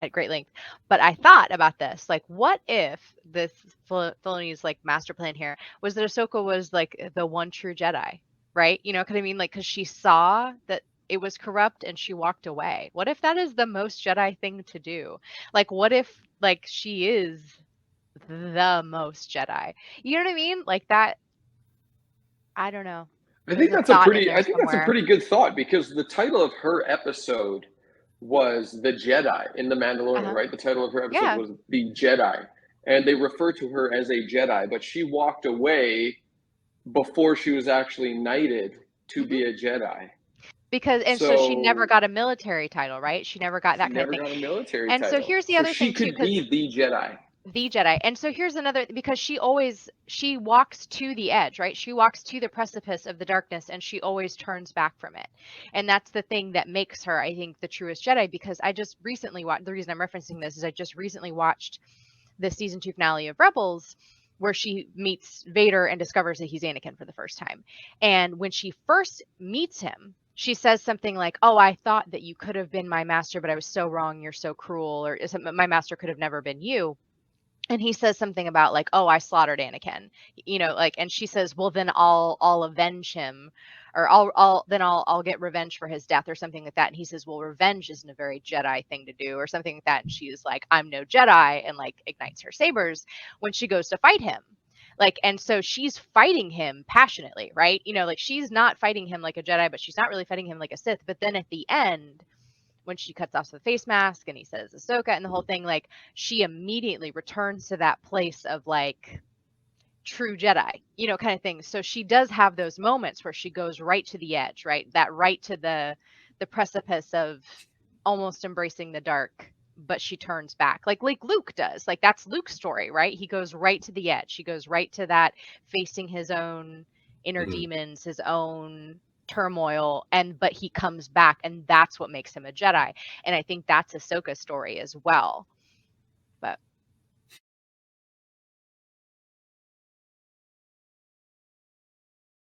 at great length. But I thought about this, like, what if this Filoni's like master plan here was that Ahsoka was like the one true Jedi, right? You know what I mean? Like, because she saw that it was corrupt and she walked away. What if that is the most Jedi thing to do? Like, what if like she is the most Jedi? You know what I mean? Like that. I don't know. There's a thought in there I think that's a somewhere. pretty good thought because the title of her episode was The Jedi in The Mandalorian, Uh-huh. right? The title of her episode Yeah. was The Jedi. And they refer to her as a Jedi, but she walked away before she was actually knighted to Hmm. be a Jedi. Because and so she never So got a military title, right? She never got she that kind of never thing. got a military And so title. here's the So other she thing too, could because be the Jedi. the Jedi. And so here's another, because she walks to the edge, right? She walks to the precipice of the darkness and she always turns back from it. And that's the thing that makes her, I think, the truest Jedi, because I just recently watched, the reason I'm referencing this is I just recently watched the season 2 finale of Rebels, where she meets Vader and discovers that he's Anakin for the first time. And when she first meets him, she says something like, "Oh, I thought that you could have been my master, but I was so wrong. You're so cruel," or "My master could have never been you." And he says something about like, "Oh, I slaughtered Anakin," like, and she says, "Well, then I'll avenge him, or I'll get revenge for his death," or something like that. And he says, "Well, revenge isn't a very Jedi thing to do," or something like that. And she's like, "I'm no Jedi," and like ignites her sabers when she goes to fight him. Like, and so she's fighting him passionately, right? Like she's not fighting him like a Jedi, but she's not really fighting him like a Sith. But then at the end, when she cuts off the face mask and he says Ahsoka and the whole thing, like she immediately returns to that place of like true Jedi, kind of thing. So she does have those moments where she goes right to the edge, right? That right to the precipice of almost embracing the dark, but she turns back. Like Luke does. Like that's Luke's story, right? He goes right to the edge. He goes right to that facing his own inner Mhm. demons, his own turmoil, but he comes back, and that's what makes him a Jedi. And I think that's Ahsoka's story as well.